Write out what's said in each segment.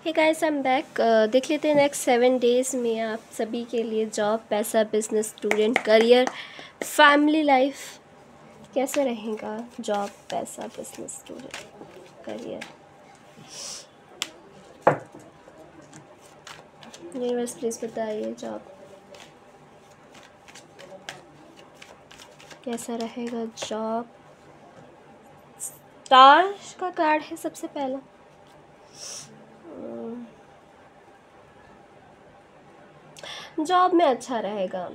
Hey guys, I am back. देख लेते हैं नेक्स्ट 7 डेज़ में आप सभी के लिए जॉब, पैसा, business, student, career, family life कैसे रहेगा। जॉब, पैसा, business, student, career. Universe please बताइए जॉब कैसा रहेगा। जॉब स्टार का कार्ड है सबसे पहला। जॉब में अच्छा रहेगा।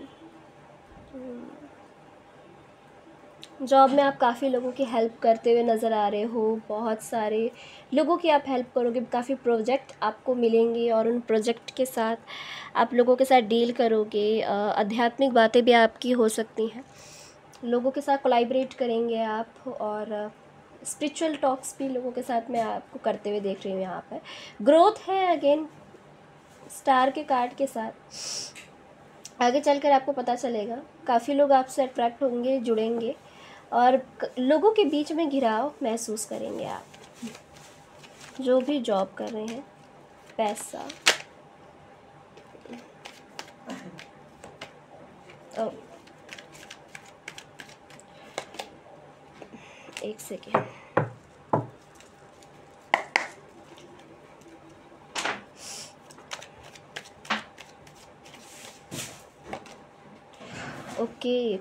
जॉब में आप काफ़ी लोगों की हेल्प करते हुए नज़र आ रहे हो। बहुत सारे लोगों की आप हेल्प करोगे, काफ़ी प्रोजेक्ट आपको मिलेंगे और उन प्रोजेक्ट के साथ आप लोगों के साथ डील करोगे। आध्यात्मिक बातें भी आपकी हो सकती हैं, लोगों के साथ कोलैबोरेट करेंगे आप, और स्पिरिचुअल टॉक्स भी लोगों के साथ मैं आपको करते हुए देख रही हूँ। यहाँ पर ग्रोथ है अगेन स्टार के कार्ड के साथ। आगे चलकर आपको पता चलेगा, काफ़ी लोग आपसे अट्रैक्ट होंगे, जुड़ेंगे और लोगों के बीच में घिराव महसूस करेंगे आप जो भी जॉब कर रहे हैं। पैसा, एक सेकेंड। ओके,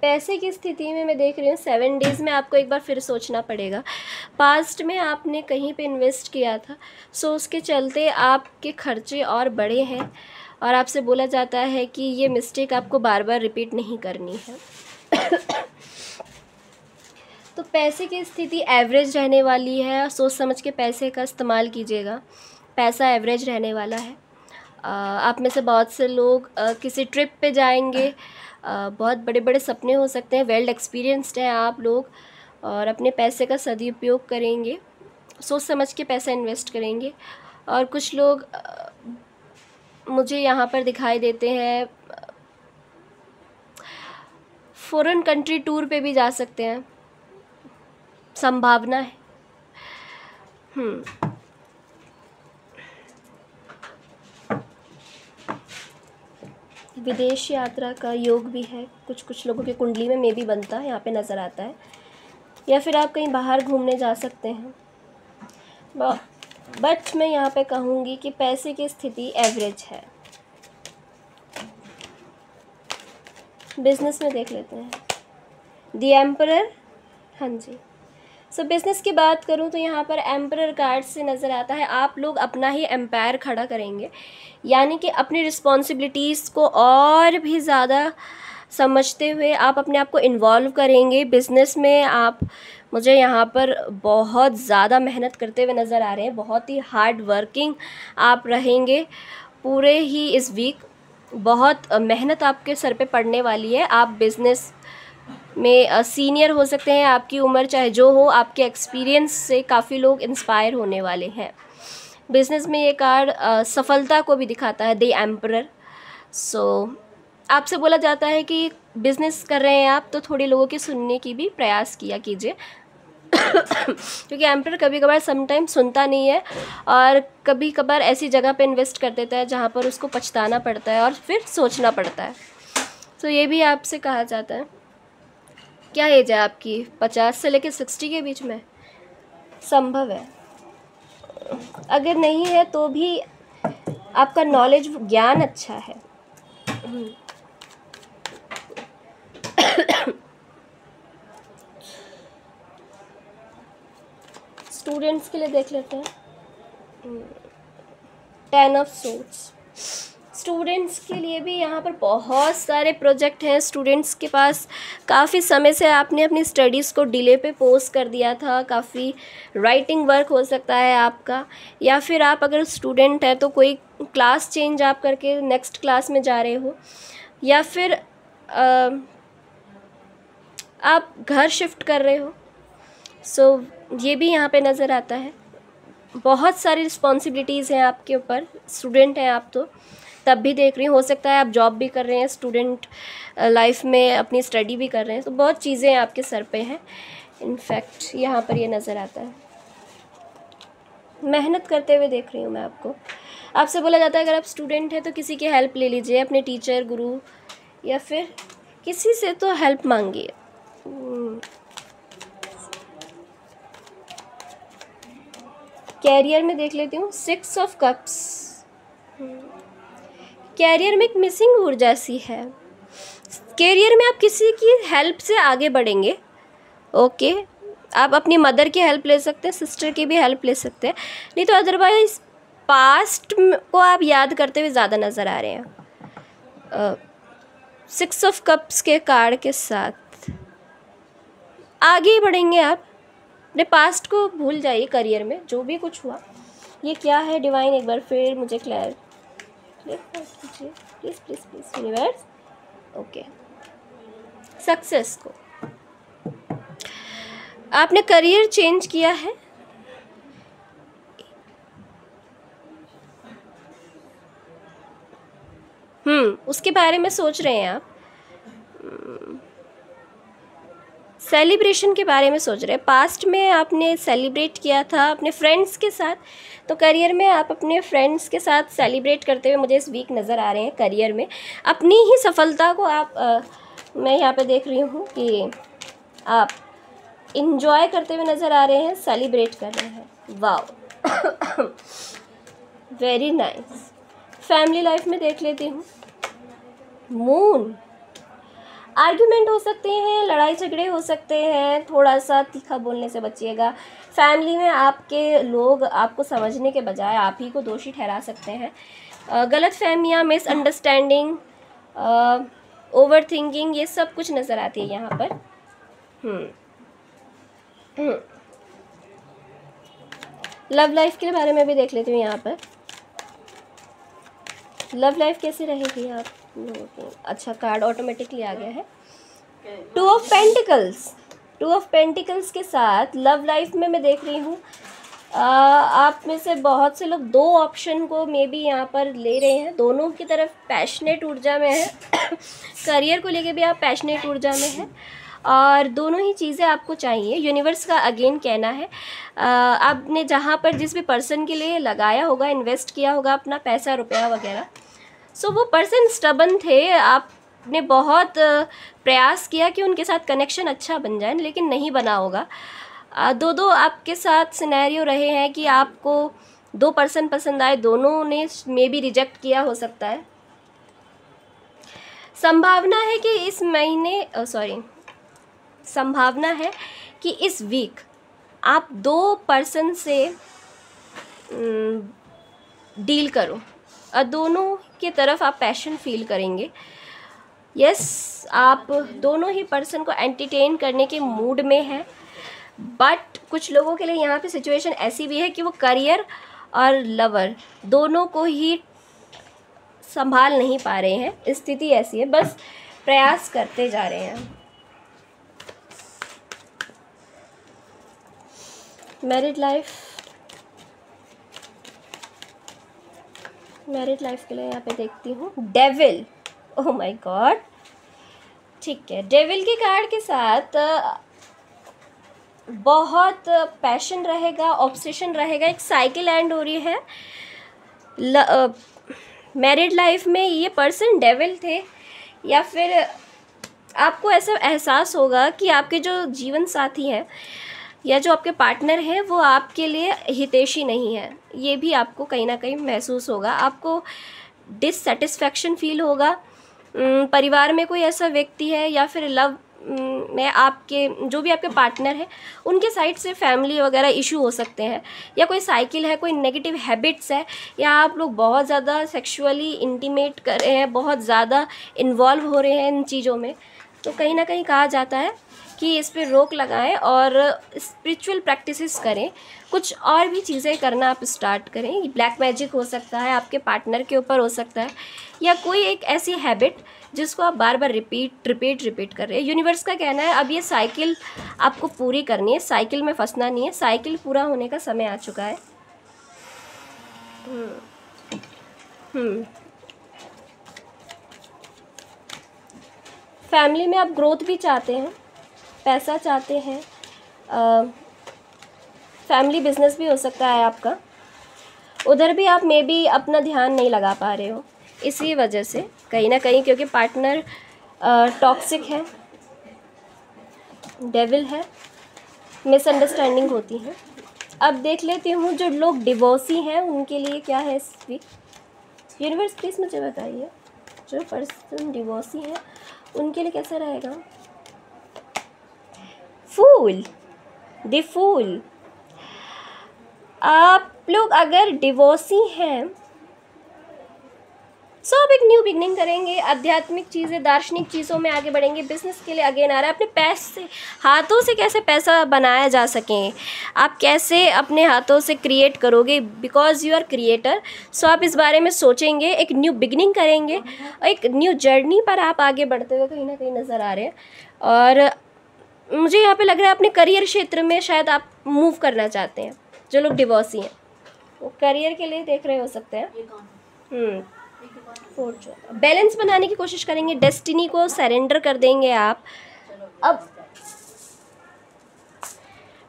पैसे की स्थिति में मैं देख रही हूँ 7 डेज़ में आपको एक बार फिर सोचना पड़ेगा। पास्ट में आपने कहीं पे इन्वेस्ट किया था, सो उसके चलते आपके खर्चे और बड़े हैं और आपसे बोला जाता है कि ये मिस्टेक आपको बार बार रिपीट नहीं करनी है। तो पैसे की स्थिति एवरेज रहने वाली है। सोच समझ के पैसे का इस्तेमाल कीजिएगा। पैसा एवरेज रहने वाला है। आप में से बहुत से लोग किसी ट्रिप पे जाएंगे। बहुत बड़े बड़े सपने हो सकते हैं। वेल एक्सपीरियंस्ड हैं आप लोग और अपने पैसे का सदुपयोग करेंगे, सोच समझ के पैसा इन्वेस्ट करेंगे। और कुछ लोग मुझे यहाँ पर दिखाई देते हैं फॉरेन कंट्री टूर पे भी जा सकते हैं, संभावना है। विदेश यात्रा का योग भी है। कुछ लोगों की कुंडली में भी बनता है, यहाँ पे नज़र आता है। या फिर आप कहीं बाहर घूमने जा सकते हैं। बट मैं यहाँ पे कहूँगी कि पैसे की स्थिति एवरेज है। बिजनेस में देख लेते हैं द एम्परर। हाँ जी, सो बिज़नेस की बात करूँ तो यहाँ पर एम्परर कार्ड से नज़र आता है आप लोग अपना ही एम्पायर खड़ा करेंगे, यानी कि अपनी रिस्पॉन्सिबिलिटीज़ को और भी ज़्यादा समझते हुए आप अपने आप को इन्वॉल्व करेंगे बिज़नेस में। आप मुझे यहाँ पर बहुत ज़्यादा मेहनत करते हुए नज़र आ रहे हैं। बहुत ही हार्ड वर्किंग आप रहेंगे पूरे ही इस वीक। बहुत मेहनत आपके सर पे पड़ने वाली है। आप बिज़नेस में सीनियर हो सकते हैं, आपकी उम्र चाहे जो हो, आपके एक्सपीरियंस से काफ़ी लोग इंस्पायर होने वाले हैं। बिज़नेस में ये कार्ड सफलता को भी दिखाता है, द एम्परर। सो आपसे बोला जाता है कि बिज़नेस कर रहे हैं आप तो थोड़ी लोगों की सुनने की भी प्रयास किया कीजिए क्योंकि एम्परर कभी कभार समटाइम सुनता नहीं है और कभी कभार ऐसी जगह पे इन्वेस्ट कर देता है जहाँ पर उसको पछताना पड़ता है और फिर सोचना पड़ता है। तो ये भी आपसे कहा जाता है। क्या एज है आपकी? 50 से लेकर 60 के बीच में संभव है। अगर नहीं है तो भी आपका नॉलेज, ज्ञान अच्छा है। स्टूडेंट्स के लिए देख लेते हैं 10 ऑफ सोर्ड्स। स्टूडेंट्स के लिए भी यहाँ पर बहुत सारे प्रोजेक्ट हैं। स्टूडेंट्स के पास काफ़ी समय से आपने अपनी स्टडीज़ को डिले पे पोस्ट कर दिया था। काफ़ी राइटिंग वर्क हो सकता है आपका, या फिर आप अगर स्टूडेंट हैं तो कोई क्लास चेंज आप करके नेक्स्ट क्लास में जा रहे हो, या फिर आप घर शिफ्ट कर रहे हो। सो ये भी यहाँ पे नज़र आता है। बहुत सारी रिस्पॉन्सिबिलिटीज़ हैं आपके ऊपर। स्टूडेंट हैं आप तो तब भी देख रही हूँ, हो सकता है आप जॉब भी कर रहे हैं, स्टूडेंट लाइफ में अपनी स्टडी भी कर रहे हैं, तो बहुत चीज़ें आपके सर पे हैं। इनफैक्ट यहाँ पर ये नज़र आता है। मेहनत करते हुए देख रही हूँ मैं आपको। आपसे बोला जाता है अगर आप स्टूडेंट हैं तो किसी की हेल्प ले लीजिए, अपने टीचर, गुरु या फिर किसी से तो हेल्प मांगिए। कैरियर में देख लेती हूँ 6 ऑफ कप्स। कैरियर में एक मिसिंग ऊर्जा सी है। कैरियर में आप किसी की हेल्प से आगे बढ़ेंगे। ओके, आप अपनी मदर की हेल्प ले सकते हैं, सिस्टर की भी हेल्प ले सकते हैं, नहीं तो अदरवाइज पास्ट को आप याद करते हुए ज़्यादा नज़र आ रहे हैं। 6 ऑफ कप्स के कार्ड के साथ आगे ही बढ़ेंगे आप। अपने पास्ट को भूल जाइए, करियर में जो भी कुछ हुआ। ये क्या है डिवाइन, एक बार फिर मुझे क्लियर कीजिए please please please universe. Okay, success को आपने करियर चेंज किया है, उसके बारे में सोच रहे हैं आप। सेलिब्रेशन के बारे में सोच रहे हैं। पास्ट में आपने सेलिब्रेट किया था अपने फ्रेंड्स के साथ, तो करियर में आप अपने फ्रेंड्स के साथ सेलिब्रेट करते हुए मुझे इस वीक नज़र आ रहे हैं। करियर में अपनी ही सफलता को आप मैं यहाँ पे देख रही हूँ कि आप इंजॉय करते हुए नज़र आ रहे हैं, सेलिब्रेट कर रहे हैं। Wow, very nice. Family life में देख लेती हूँ मून। आर्ग्यूमेंट हो सकते हैं, लड़ाई झगड़े हो सकते हैं, थोड़ा सा तीखा बोलने से बचिएगा। फैमिली में आपके लोग आपको समझने के बजाय आप ही को दोषी ठहरा सकते हैं। गलत फहमियाँ, मिसअंडरस्टैंडिंग, ओवर थिंकिंग, ये सब कुछ नज़र आती है यहाँ पर। लव लाइफ के बारे में भी देख लेती हूँ यहाँ पर। लव लाइफ कैसी रहेगी आप? अच्छा, कार्ड ऑटोमेटिकली आ गया है। 2 ऑफ पेंटिकल्स। 2 ऑफ पेंटिकल्स के साथ लव लाइफ में मैं देख रही हूँ आप में से बहुत से लोग 2 ऑप्शन को मे बी यहाँ पर ले रहे हैं। दोनों की तरफ पैशनेट ऊर्जा में है। करियर को लेके भी आप पैशनेट ऊर्जा में हैं और दोनों ही चीज़ें आपको चाहिए। यूनिवर्स का अगेन कहना है आपने जहाँ पर जिस भी पर्सन के लिए लगाया होगा, इन्वेस्ट किया होगा अपना पैसा रुपया वगैरह, सो वो पर्सन स्टबन थे। आपने बहुत प्रयास किया कि उनके साथ कनेक्शन अच्छा बन जाए, लेकिन नहीं बना होगा। दो आपके साथ सिनेरियो रहे हैं कि आपको 2 पर्सन पसंद आए, दोनों ने मे बी रिजेक्ट किया हो सकता है। संभावना है कि इस महीने संभावना है कि इस वीक आप 2 पर्सन से डील करो और दोनों की तरफ आप पैशन फील करेंगे। यस, आप दोनों ही पर्सन को एंटरटेन करने के मूड में हैं, बट कुछ लोगों के लिए यहाँ पे सिचुएशन ऐसी भी है कि वो करियर और लवर दोनों को ही संभाल नहीं पा रहे हैं। स्थिति ऐसी है, बस प्रयास करते जा रहे हैं। मैरिड लाइफ के लिए यहाँ पे देखती हूँ डेविल। ओह माय गॉड, ठीक है। डेविल के कार्ड के साथ बहुत पैशन रहेगा, ऑब्सेशन रहेगा। एक साइकिल एंड हो रही है। मैरिड लाइफ में ये पर्सन डेविल थे, या फिर आपको ऐसा एहसास होगा कि आपके जो जीवन साथी हैं या जो आपके पार्टनर हैं वो आपके लिए हितैषी नहीं है। ये भी आपको कहीं ना कहीं महसूस होगा। आपको डिससेटिस्फैक्शन फील होगा। परिवार में कोई ऐसा व्यक्ति है या फिर लव में आपके जो भी आपके पार्टनर हैं उनके साइड से फैमिली वगैरह इशू हो सकते हैं, या कोई साइकिल है, कोई नेगेटिव हैबिट्स है, या आप लोग बहुत ज़्यादा सेक्सुअली इंटीमेट कर रहे हैं, बहुत ज़्यादा इन्वॉल्व हो रहे हैं इन चीज़ों में। तो कहीं ना कहीं कहा जाता है कि इस पर रोक लगाएं और स्पिरिचुअल प्रैक्टिसेस करें, कुछ और भी चीज़ें करना आप स्टार्ट करें। ब्लैक मैजिक हो सकता है, आपके पार्टनर के ऊपर हो सकता है, या कोई एक ऐसी हैबिट जिसको आप बार बार रिपीट कर रहे हैं। यूनिवर्स का कहना है अब ये साइकिल आपको पूरी करनी है, साइकिल में फंसना नहीं है। साइकिल पूरा होने का समय आ चुका है। फैमिली में आप ग्रोथ भी चाहते हैं, पैसा चाहते हैं, फैमिली बिजनेस भी हो सकता है आपका। उधर भी आप मे बी अपना ध्यान नहीं लगा पा रहे हो, इसी वजह से कहीं ना कहीं, क्योंकि पार्टनर टॉक्सिक है, डेविल है, मिसअंडरस्टैंडिंग होती है। अब देख लेती हूँ जो लोग डिवोर्सी हैं उनके लिए क्या है इस वीक। यूनिवर्स प्लीज़ मुझे बताइए, जो पर्सन डिवोर्सी है उनके लिए कैसा रहेगा। फूल, द फूल। आप लोग अगर डिवोर्सी हैं सो आप एक न्यू बिगनिंग करेंगे, आध्यात्मिक चीज़ें, दार्शनिक चीज़ों में आगे बढ़ेंगे। बिजनेस के लिए अगेन आ रहा है, अपने पैसे, हाथों से कैसे पैसा बनाया जा सकें, आप कैसे अपने हाथों से क्रिएट करोगे, बिकॉज यू आर क्रिएटर। सो आप इस बारे में सोचेंगे, एक न्यू बिगनिंग करेंगे, एक न्यू जर्नी पर आप आगे बढ़ते हुए कहीं ना कहीं नज़र आ रहे हैं। और मुझे यहाँ पे लग रहा है अपने करियर क्षेत्र में शायद आप मूव करना चाहते हैं। जो लोग डिवोर्सी हैं वो करियर के लिए देख रहे हो सकते हैं। बैलेंस बनाने की कोशिश करेंगे, डेस्टिनी को सरेंडर कर देंगे आप। अब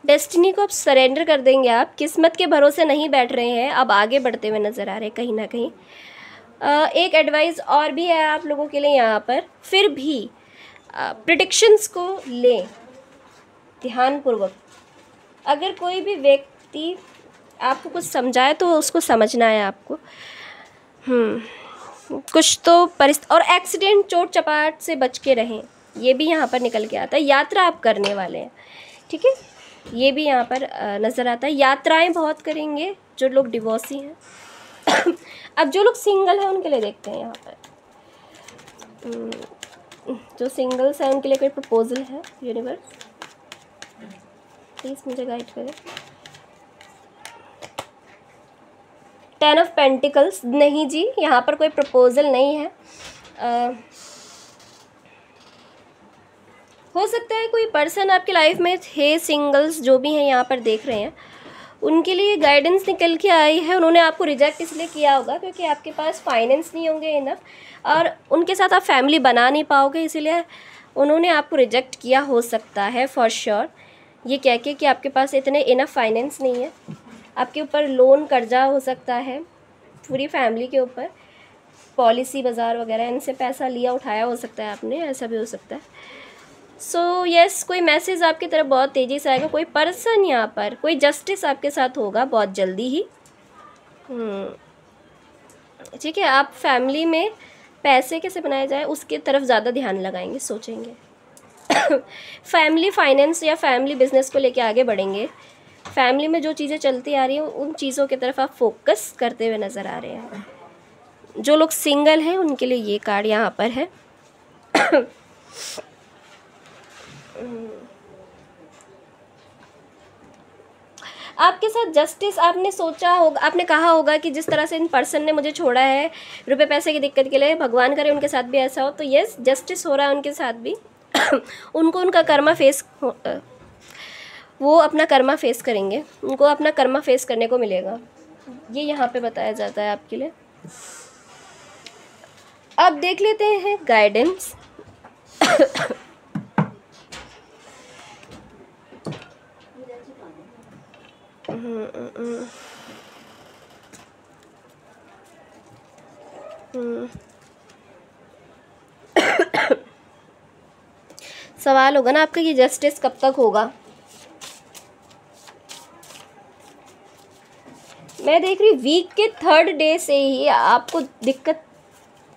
डेस्टिनी को अब सरेंडर कर देंगे आप, किस्मत के भरोसे नहीं बैठ रहे हैं, अब आगे बढ़ते हुए नज़र आ रहे हैं कहीं ना कहीं। एक एडवाइस और भी है आप लोगों के लिए यहाँ पर, फिर भी प्रेडिक्शंस को लें ध्यानपूर्वक। अगर कोई भी व्यक्ति आपको कुछ समझाए तो उसको समझना है आपको। कुछ तो और एक्सीडेंट, चोट चपाट से बच के रहें, ये भी यहाँ पर निकल के आता है। यात्रा आप करने वाले हैं, ठीक है, ये भी यहाँ पर नज़र आता है। यात्राएं बहुत करेंगे जो लोग डिवोर्सी हैं। अब जो लोग सिंगल हैं उनके लिए देखते हैं यहाँ पर। जो सिंगल्स हैं उनके लिए कोई प्रपोजल है यूनिवर्स, प्लीज़ मुझे गाइड करें। 10 ऑफ पेंटिकल्स, नहीं जी, यहाँ पर कोई प्रपोजल नहीं है। हो सकता है कोई पर्सन आपकी लाइफ में थे, सिंगल्स जो भी हैं यहाँ पर देख रहे हैं, उनके लिए गाइडेंस निकल के आई है। उन्होंने आपको रिजेक्ट इसलिए किया होगा क्योंकि आपके पास फाइनेंस नहीं होंगे इनफ, और उनके साथ आप फैमिली बना नहीं पाओगे, इसीलिए उन्होंने आपको रिजेक्ट किया हो सकता है फॉर श्योर। ये कह के कि आपके पास इतने इनफ फाइनेंस नहीं है, आपके ऊपर लोन कर्जा हो सकता है पूरी फैमिली के ऊपर, पॉलिसी बाज़ार वगैरह इनसे पैसा लिया उठाया हो सकता है आपने, ऐसा भी हो सकता है। सो यस, कोई मैसेज आपकी तरफ बहुत तेज़ी से आएगा, कोई पर्सन यहाँ पर, कोई जस्टिस आपके साथ होगा बहुत जल्दी ही। ठीक है, आप फैमिली में पैसे कैसे बनाए जाए उसकी तरफ ज़्यादा ध्यान लगाएंगे, सोचेंगे। फैमिली फाइनेंस या फैमिली बिजनेस को लेके आगे बढ़ेंगे। फैमिली में जो चीज़ें चलती आ रही हैं उन चीज़ों की तरफ आप फोकस करते हुए नज़र आ रहे हैं। जो लोग सिंगल हैं उनके लिए ये कार्ड यहाँ पर है। आपके साथ जस्टिस, आपने सोचा होगा, आपने कहा होगा कि जिस तरह से इन पर्सन ने मुझे छोड़ा है रुपए पैसे की दिक्कत के लिए, भगवान करे उनके साथ भी ऐसा हो। तो यस, जस्टिस हो रहा है उनके साथ भी। उनको उनका कर्मा फेस, वो अपना कर्मा फेस करेंगे, उनको अपना कर्मा फेस करने को मिलेगा, ये यहाँ पे बताया जाता है आपके लिए। अब देख लेते हैं गाइडेंस। सवाल होगा ना आपका कि जस्टिस कब तक होगा। मैं देख रही वीक के 3rd डे से ही आपको दिक्कत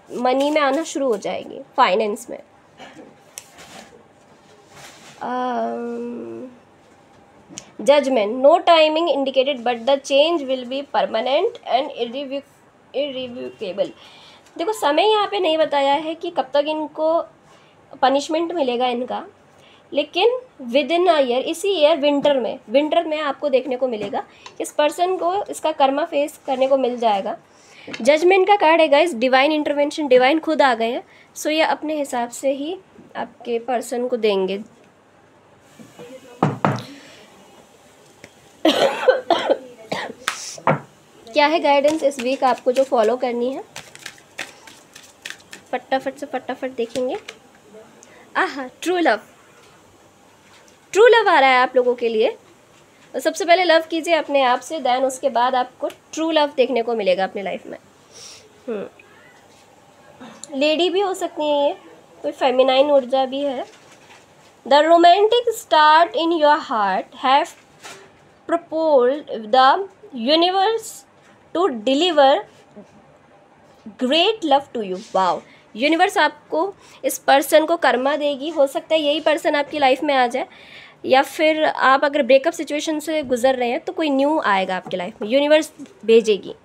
मनी में आना शुरू हो जाएगी, फाइनेंस में। Judgement, no timing indicated but the change will be permanent and irrevocable. देखो, समय यहाँ पे नहीं बताया है कि कब तक इनको पनिशमेंट मिलेगा इनका, लेकिन विद इन अ ईयर, इसी ईयर विंटर में आपको देखने को मिलेगा। इस पर्सन को इसका कर्मा फेस करने को मिल जाएगा। जजमेंट का कार्ड है गाइस, डिवाइन इंटरवेंशन, डिवाइन खुद आ गए हैं। सो ये अपने हिसाब से ही आपके पर्सन को देंगे। क्या है गाइडेंस इस वीक आपको जो फॉलो करनी है, फटाफट देखेंगे। आहा, ट्रू लव आ रहा है आप लोगों के लिए। तो सबसे पहले लव कीजिए अपने आप से, देन उसके बाद आपको ट्रू लव देखने को मिलेगा अपनी लाइफ में। लेडी भी हो सकती है, ये कोई फेमिनाइन ऊर्जा भी है। The romantic start in your heart have proposed the universe to deliver great love to you। Wow, universe आपको इस पर्सन को कर्मा देगी। हो सकता है यही पर्सन आपकी लाइफ में आ जाए, या फिर आप अगर ब्रेकअप सिचुएशन से गुजर रहे हैं तो कोई न्यू आएगा आपकी लाइफ में, यूनिवर्स भेजेगी।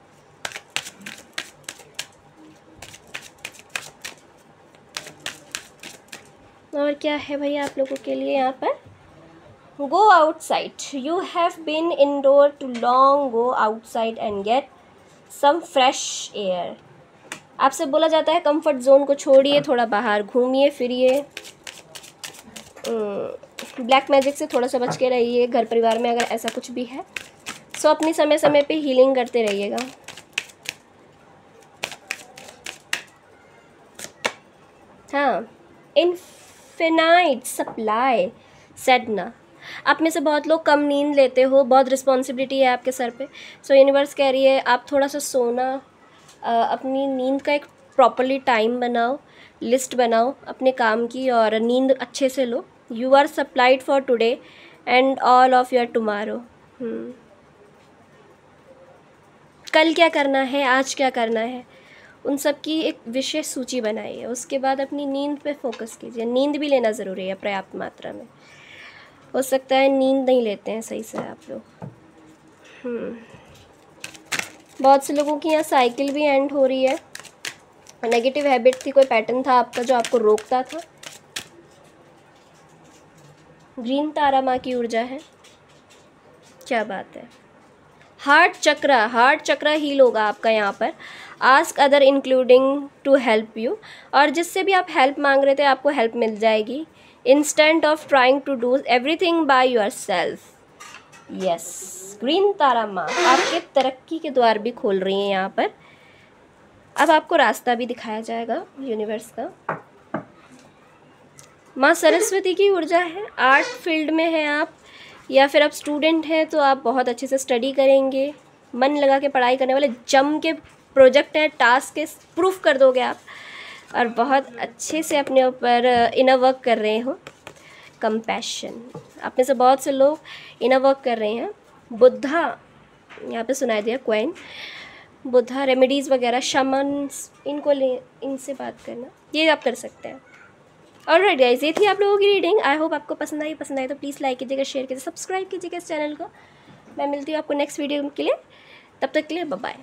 और क्या है भैया आप लोगों के लिए यहाँ पर? Go outside. You have been indoor too long. Go outside and get some fresh air। आपसे बोला जाता है कंफर्ट जोन को छोड़िए, थोड़ा बाहर घूमिए फिरिए। ब्लैक मैजिक से थोड़ा सा बच के रहिए। घर परिवार में अगर ऐसा कुछ भी है सो अपनी समय समय पे हीलिंग करते रहिएगा। हाँ, इनफिनाइट सप्लाई सेडना। आप में से बहुत लोग कम नींद लेते हो, बहुत रिस्पॉन्सिबिलिटी है आपके सर पे। सो यूनिवर्स कह रही है आप थोड़ा सा सोना, अपनी नींद का एक प्रॉपरली टाइम बनाओ, लिस्ट बनाओ अपने काम की और नींद अच्छे से लो। You are supplied for today and all of your tomorrow. कल क्या करना है, आज क्या करना है, उन सब की एक विशेष सूची बनाइए। उसके बाद अपनी नींद पे फोकस कीजिए। नींद भी लेना ज़रूरी है पर्याप्त मात्रा में। हो सकता है नींद नहीं लेते हैं सही से आप लोग। बहुत से लोगों की यहाँ साइकिल भी एंड हो रही है। नेगेटिव हैबिट थी, कोई पैटर्न था आपका जो आपको रोकता था। ग्रीन तारा माँ की ऊर्जा है, क्या बात है। हार्ट चक्र हील होगा आपका यहाँ पर। Ask other including to help you. और जिससे भी आप हेल्प मांग रहे थे आपको हेल्प मिल जाएगी। Instead of trying to do everything by yourself. Yes, green Tara माँ आपके तरक्की के द्वार भी खोल रही हैं यहाँ पर। अब आपको रास्ता भी दिखाया जाएगा यूनिवर्स का। माँ सरस्वती की ऊर्जा है। आर्ट फील्ड में हैं आप, या फिर आप स्टूडेंट हैं तो आप बहुत अच्छे से स्टडी करेंगे, मन लगा के पढ़ाई करने वाले। जम के प्रोजेक्ट है, टास्क है, प्रूफ कर दोगे आप, और बहुत अच्छे से अपने ऊपर इनर वर्क कर रहे हो। कंपैशन, आप में से बहुत से लोग इनर वर्क कर रहे हैं। बुद्धा यहाँ पे सुनाई दिया, क्वीन बुद्धा, रेमेडीज़ वगैरह, शमन्स, इनको ले, इनसे बात करना, ये आप कर सकते हैं। ऑलराइट गाइस, ये थी आप लोगों की रीडिंग। आई होप आपको पसंद आई तो प्लीज़ लाइक कीजिएगा, शेयर कीजिए, सब्सक्राइब कीजिएगा इस चैनल को। मैं मिलती हूँ आपको नेक्स्ट वीडियो के लिए, तब तक के लिए बाय बाय।